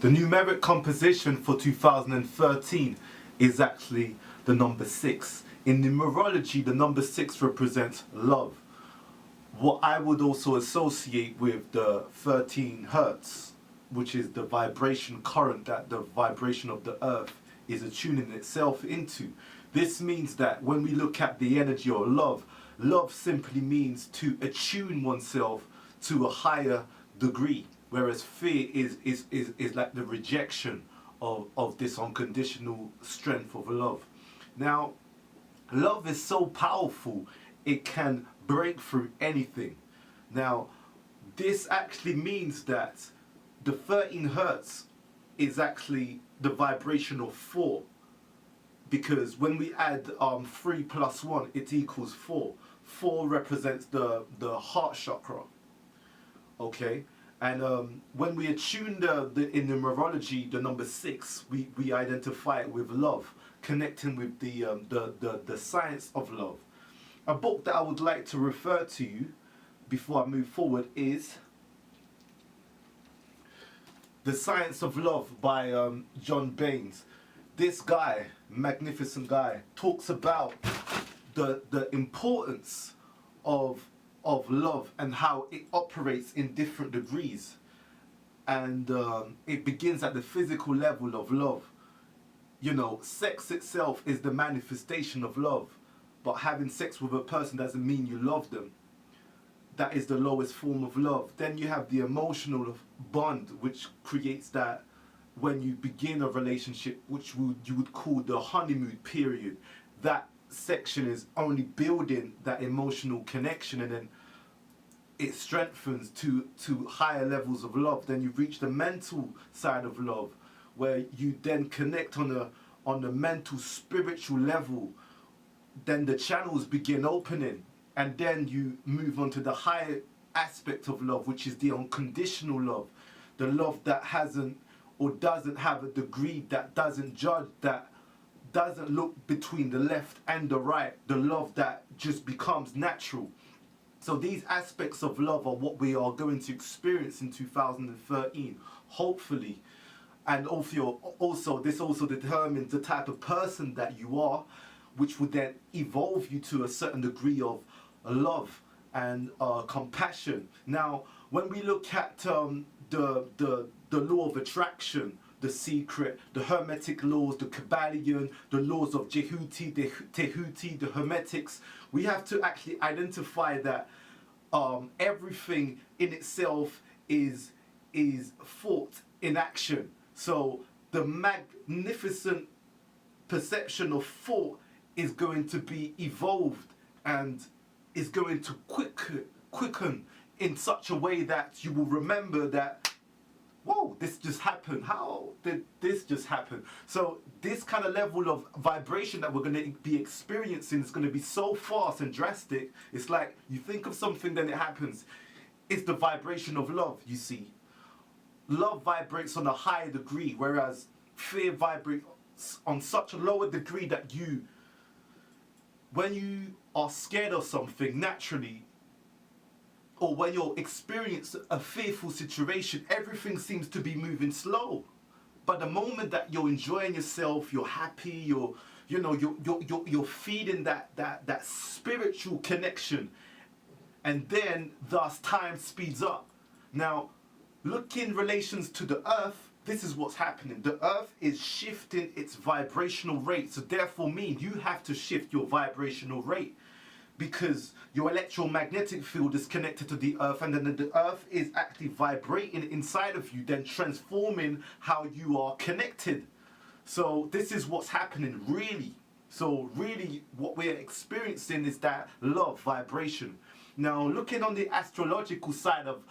The numeric composition for 2013 is actually the number 6. In numerology, the number 6 represents love. What I would also associate with the 13 hertz, which is the vibration current that the vibration of the earth is attuning itself into. This means that when we look at the energy of love, love simply means to attune oneself to a higher degree, whereas fear is like the rejection of this unconditional strength of love. Now, love is so powerful, it can break through anything. Now, this actually means that the 13 hertz is actually the vibration of 4, because when we add 3 plus 1, it equals 4. 4 represents the heart chakra. Okay, and when we attune in numerology, the number 6, we identify it with love, connecting with the science of love. A book that I would like to refer to you before I move forward is The Science of Love by John Baines. This guy, magnificent guy, talks about the importance of love and how it operates in different degrees. And it begins at the physical level of love. You know, sex itself is the manifestation of love. But having sex with a person doesn't mean you love them. That is the lowest form of love. Then you have the emotional bond, which creates that when you begin a relationship, which you would call the honeymoon period. That section is only building that emotional connection, and then it strengthens to higher levels of love. Then you reach the mental side of love, where you then connect on the mental, spiritual level. Then the channels begin opening, and then you move on to the higher aspect of love, which is the unconditional love, the love that hasn't or doesn't have a degree, that doesn't judge, that doesn't look between the left and the right, the love that just becomes natural. So these aspects of love are what we are going to experience in 2013, hopefully. And also this also determines the type of person that you are, which would then evolve you to a certain degree of love and compassion. Now, when we look at the law of attraction, the secret, the hermetic laws, the Kabbalion, the laws of Jehuti, the Tehuti, the Hermetics, we have to actually identify that everything in itself is thought in action. So the magnificent perception of thought is going to be evolved and is going to quicken in such a way that you will remember that, whoa, this just happened. How did this just happen? So this kind of level of vibration that we're going to be experiencing is going to be so fast and drastic. It's like you think of something, then it happens. It's the vibration of love, you see. Love vibrates on a higher degree, whereas fear vibrates on such a lower degree that when you are scared of something naturally, or when you're experiencing a fearful situation, everything seems to be moving slow. But the moment that you're enjoying yourself, you're happy, you're feeding that spiritual connection, and then thus time speeds up. Now, look in relations to the earth. This is what's happening. The earth is shifting its vibrational rate. So therefore you have to shift your vibrational rate, because your electromagnetic field is connected to the earth, and then the earth is actually vibrating inside of you, then transforming how you are connected. So this is what's happening really. So really what we're experiencing is that love vibration. Now, looking on the astrological side of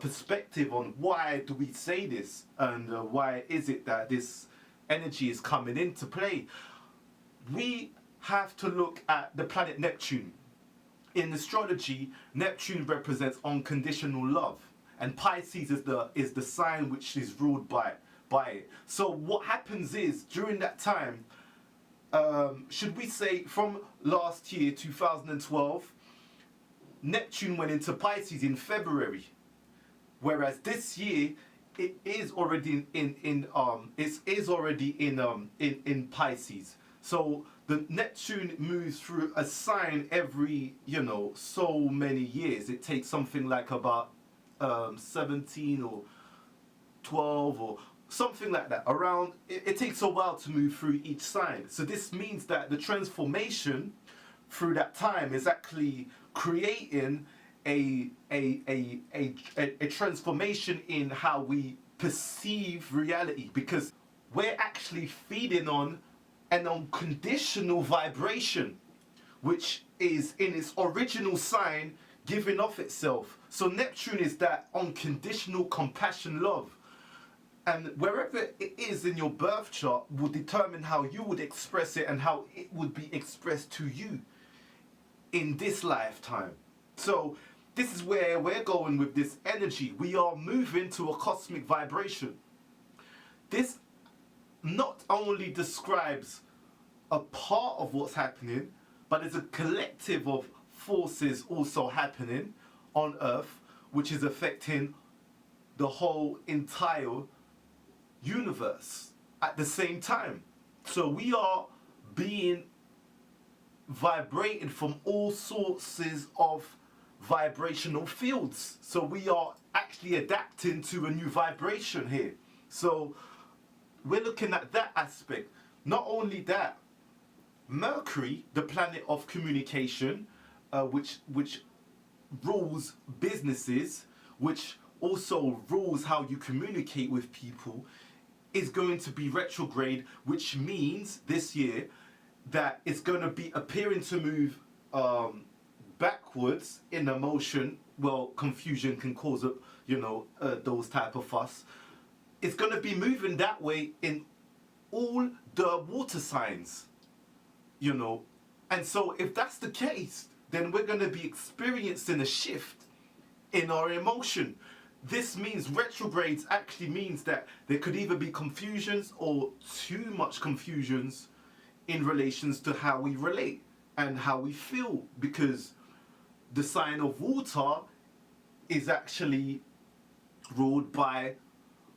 perspective on why do we say this, and why is it that this energy is coming into play, we have to look at the planet Neptune. In astrology, Neptune represents unconditional love, and Pisces is the sign which is ruled by it. So what happens is, during that time, should we say from last year, 2012, Neptune went into Pisces in February. Whereas this year, it is already in Pisces. So the Neptune moves through a sign every, so many years. It takes something like about 17 or 12 or something like that. Around, it takes a while to move through each sign. So this means that the transformation through that time is actually creating a transformation in how we perceive reality, because we're actually feeding on an unconditional vibration, which is in its original sign giving off itself. So Neptune is that unconditional compassion, love. And wherever it is in your birth chart will determine how you would express it and how it would be expressed to you in this lifetime. So this is where we're going with this energy. We are moving to a cosmic vibration. This not only describes a part of what's happening, but it's a collective of forces also happening on Earth, which is affecting the whole entire universe at the same time. So we are being vibrated from all sources of vibrational fields. So we are actually adapting to a new vibration here. So we're looking at that aspect. Not only that, Mercury, the planet of communication, which rules businesses, which also rules how you communicate with people, is going to be retrograde, which means this year that it's going to be appearing to move backwards in a motion. Well, confusion can cause those type of fuss. It's going to be moving that way in all the water signs, and so if that's the case, then we're going to be experiencing a shift in our emotion. This means retrogrades actually means that there could either be confusions or too much confusions in relations to how we relate and how we feel, because the sign of water is actually ruled by,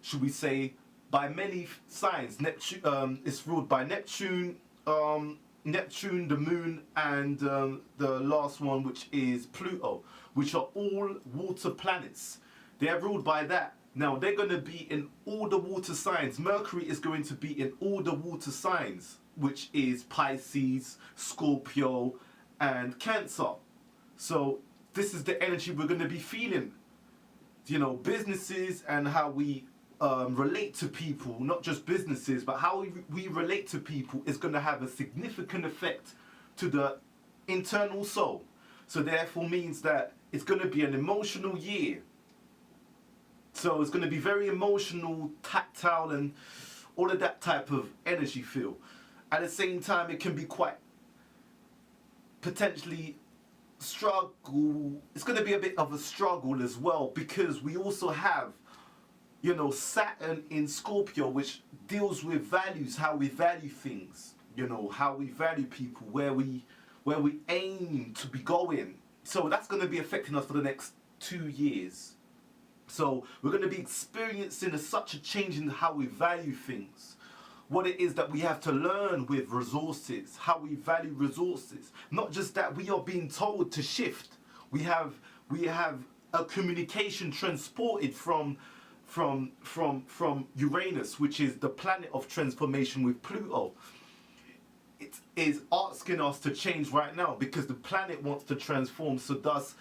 should we say, by many signs. Neptune is ruled by Neptune, the moon, and the last one, which is Pluto, which are all water planets. They're ruled by that. Now they're going to be in all the water signs. Mercury is going to be in all the water signs, which is Pisces, Scorpio, and Cancer. So this is the energy we're going to be feeling. Businesses and how we relate to people, not just businesses, but how we relate to people is going to have a significant effect to the internal soul. So therefore means that it's going to be an emotional year. So it's going to be very emotional, tactile, and all of that type of energy feel. At the same time, it can be quite potentially struggle. It's going to be a bit of a struggle as well, because we also have, Saturn in Scorpio, which deals with values, how we value things, how we value people, where we aim to be going. So that's going to be affecting us for the next 2 years. So we're going to be experiencing such a change in how we value things. What it is that we have to learn with resources, how we value resources. Not just that, we are being told to shift. We have a communication transported from Uranus, which is the planet of transformation with Pluto. It is asking us to change right now because the planet wants to transform. So thus,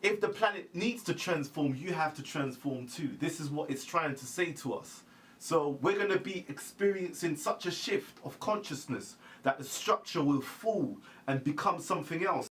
if the planet needs to transform, you have to transform too. This is what it's trying to say to us. So we're going to be experiencing such a shift of consciousness that the structure will fall and become something else.